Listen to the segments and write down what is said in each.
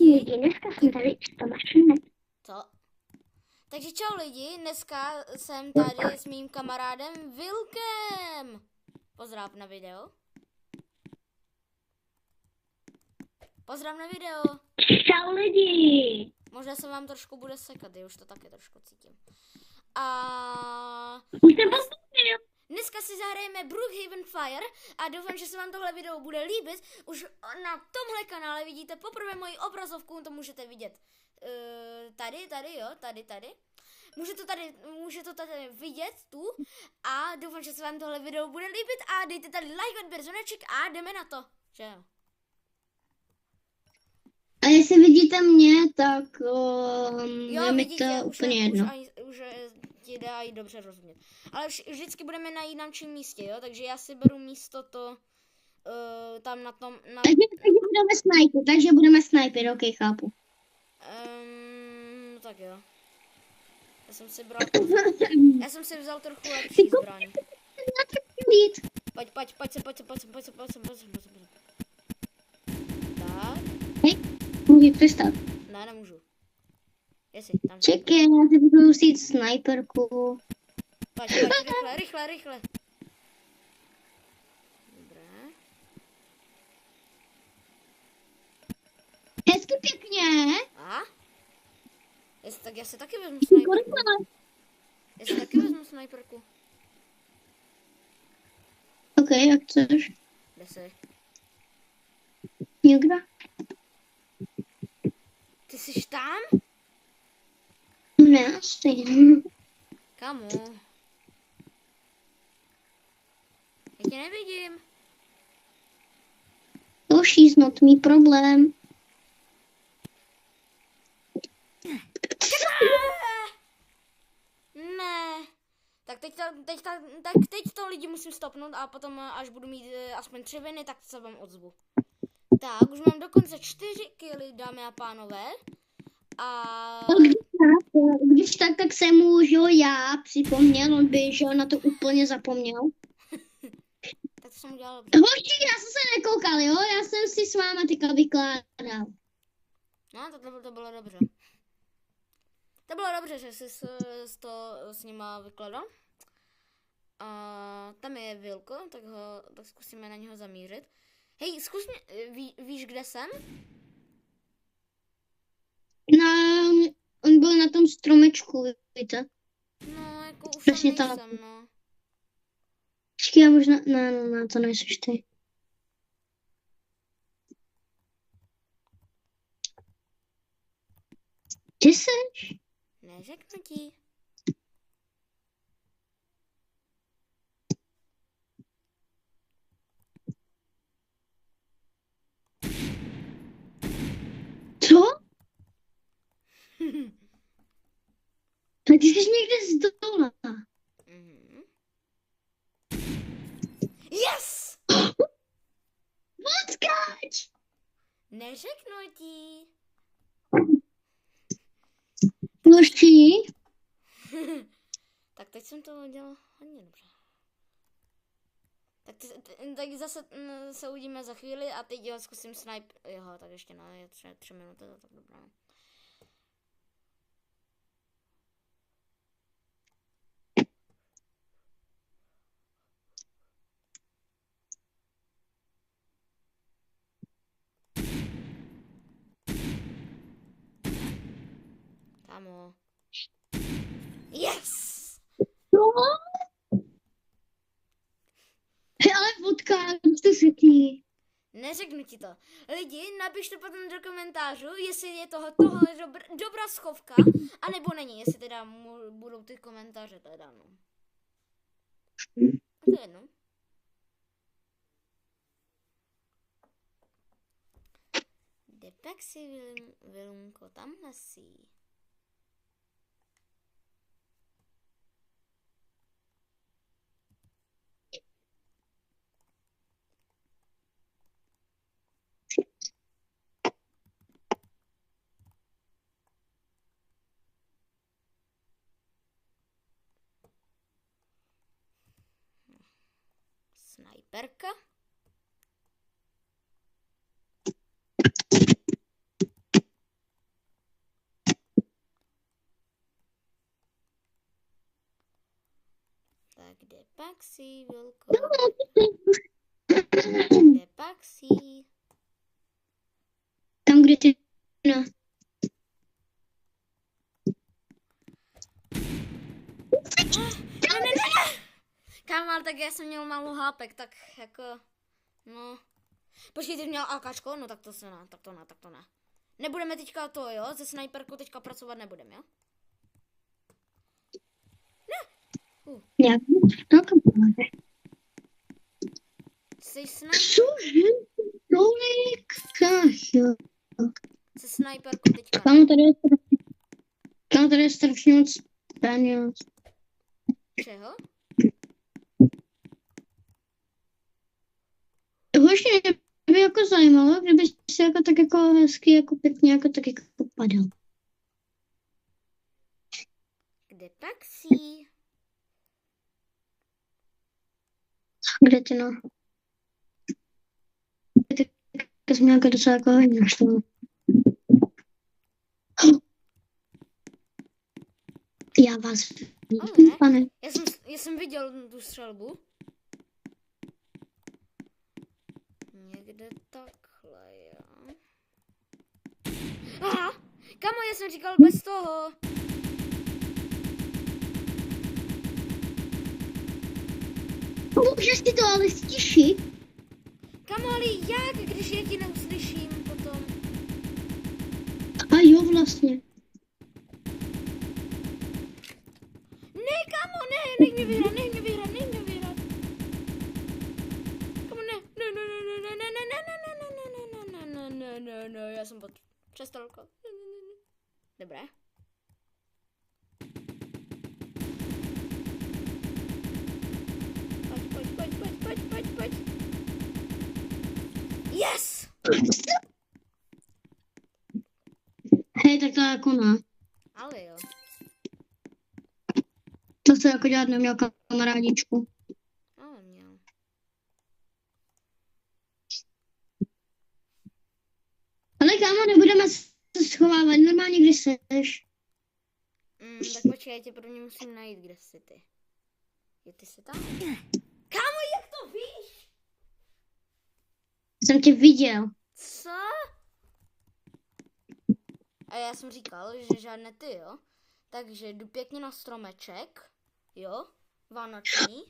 lidi, dneska jsem tady s Tomášem. Co? Takže čau lidi, dneska jsem tady s mým kamarádem Vilkem. Pozdrav na video. Pozdrav na video. Čau lidi. Možná se vám trošku bude sekat, už to taky trošku cítím. A Už jsem pozdravil. dneska si zahrajeme Brookhaven Fire a doufám, že se vám tohle video bude líbit. Už na tomhle kanále vidíte poprvé moji obrazovku, to můžete vidět tady. Může to tady vidět tu a doufám, že se vám tohle video bude líbit a dejte tady like, odběr, zvoneček a jdeme na to, že jo? A jestli vidíte mě, tak je mi vidíte, to úplně jedno. Už ti dá i dobře rozumět. Ale vždycky budeme na jiném místě, jo? Takže já si beru místo to tam na tom... Takže budeme snajper, ok, chápu. Tak jo. Já jsem si vzal trochu lepší zbraň. Pojď se. Tak. Hej, můžu přestat. Ne, nemůžu. Jestli, tam. Čekaj, já si budu vzít snajperku. Pojď, rychle. Dobré. Hezky pěkně. A? Tak já si taky vezmu snajperku. Ok, jak chceš. Kde jsi? Někde? Ty jsi tam? Ne, asi. Kamu? Já tě nevidím. To she's not me problem. Ne. Tak teď to lidi musím stopnout a potom, až budu mít aspoň 3 viny, tak se vám ozvu. Tak, už mám dokonce 4 killy, dámy a pánové. A... Když tak se mu, že já připomněl, on by, že na to úplně zapomněl. Tak to jsem udělal dobře. Hoši, já jsem se nekoukal, jo? Já jsem si s váma teďka vykládal. No, to bylo dobře. To bylo dobře, že jsi to s nima vykladal. A tam je Vilko, tak zkusíme na něho zamířit. Hej, zkus mě, víš, kde jsem? On byl na tom stromečku, víte? No, jako už Přesně tam tak. nejsem, no. Počkej, já možná, ne, to nejseš ty. Kde seš? Neřeknu ti. Co? A ty jsi někde z dola. Yes! Odskač! Neřeknu ti. Noží? Tak teď jsem to udělal hodně dobře. Tak zase se uvidíme za chvíli a teď jo, zkusím snipe. Jo, tak ještě je 3 minuty, tak dobré. Kámo. Yes! No? Hej, ale vodka, to řekni. Neřeknu ti to. Lidi, napište potom do komentářů, jestli je tohle dobrá schovka, anebo není, jestli teda budou ty komentáře teda, no. A to je jedno. Kde pak si Vilunko, tamhle si. kde pak jsi, Vilko? Kde pak jsi? Tam, kde ty... No. Ne. Kámo, tak já jsem měl malou hápek, tak jako, no. Počkej, ty jsi měl AKčko? No tak to se ne, tak to ne. Nebudeme teďka to, jo? Ze snajperkou teďka pracovat nebudeme, jo? Ne. Jak? No, kam máte? Jsi snajper. Cože? Tolik kašel. Se snajperkou teďka. Tam tady je strašně moc peněz. Čeho? Hoši, mě by jako zajímalo, kdyby si jako tak jako hezky, jako pěkně, jako tak jako padal. Kde pak jsi? Kde ty no? Ty jsi mě jako docela jako hodně naštval. Já vás vidím, pane. Já jsem viděl tu střelbu. Někde takhle, jo. Aha, kamo, já jsem říkal bez toho. Můžeš si to ale stišit? Kamo, ale jak, když já ti neuslyším potom? A jo, vlastně. Ne, kamo, ne, nech mě vyhrát. Kamo, ne, já jsem pod přestolkou. Dobré. Pojď. Yes! Hej, tak to jako ne. Ale jo. To se jako dělat neměl kamarádičku. Ale měl. Ale kámo, nebudeme se schovávat normálně, když seš. Tak počkej, já tě prvně musím najít, kde jsi ty. Je ty jsi tam? Kámo, jak to víš? Jsem tě viděl. Co? A já jsem říkal, že žádné ty, jo? Takže jdu pěkně na stromeček, jo? Vánoční.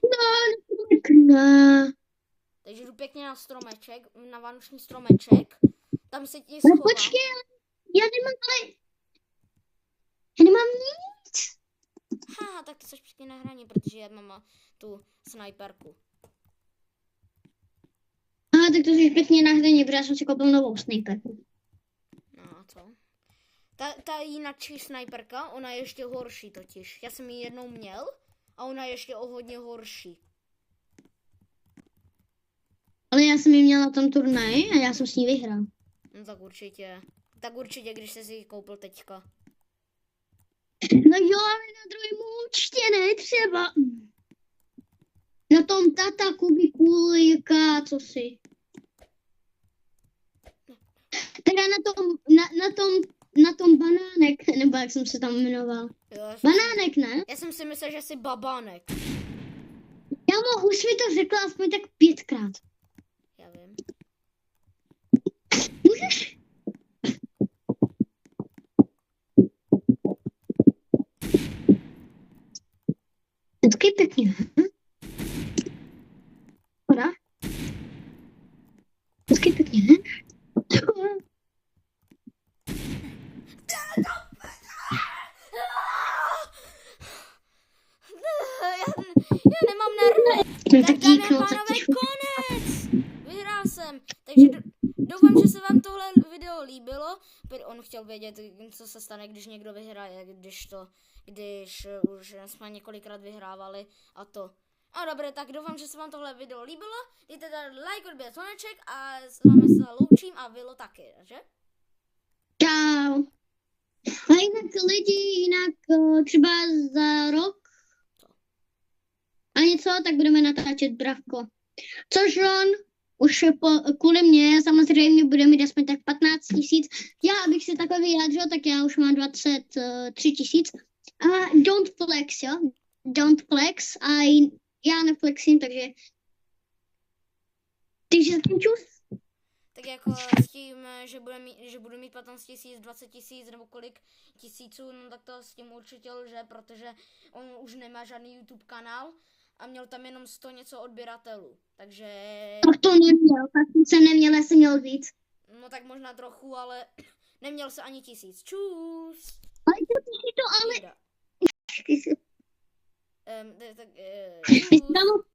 Ne. Takže jdu pěkně na stromeček, na vánoční stromeček. Tam se ti schovám. No počkej, já nemám nic. Haha, tak to jsi pěkně na hraně, protože já mám tu snajperku. Aha, tak to jsi pěkně na hraně, protože já jsem si koupil novou snajperku. No a co? Ta jináčí snajperka, ona je ještě horší totiž. Já jsem ji jednou měl a ona je ještě o hodně horší. Ale já jsem ji měla na tom turnaji a já jsem s ní vyhrál. No tak určitě. Tak určitě, když jsi si ji koupil teďka. No jo, ale na druhém účtě ne třeba. Na tom tata kubikulika, co si. Teda na tom banánek, nebo jak jsem se tam jmenoval. Jo, Banánek, ne? Já jsem si myslel, že jsi babánek. Já už mi to řekla aspoň tak 5krát. Já vím. Můžeš? Hezky pěkně, Hoda? Hezky pěkně, ne? Já nemám nervy. No Tak dámy a pánové, konec! Vyhrál jsem. Takže doufám, že se vám tohle video líbilo. On chtěl vědět, co se stane, když někdo vyhraje, když už jsme několikrát vyhrávali a to. A dobré, tak doufám, že se vám tohle video líbilo. Dejte tady like, odběr, zvoneček a s vámi se loučím a Vilo taky, že? Čau. A jinak lidi, třeba za rok a něco, tak budeme natáčet Bravko. Což on už kvůli mě samozřejmě bude mít aspoň tak 15 000. Já, abych si takhle vyjádřil, tak já už mám 23 000. A don't flex, jo? Don't flex. A já neflexím, takže zatím čus. Tak jako s tím, že budu mít 15 tisíc, 20 tisíc nebo kolik tisíců, no tak to s tím určitě lže, protože on už nemá žádný YouTube kanál a měl tam jenom 100 něco odběratelů, takže... Tak to neměl, tak jsem neměl, já jsem měl víc. No tak možná trochu, ale neměl se ani 1000. Čus! Ale to, ale... Jeda. Ty jsi... Tak, Ty jsi tam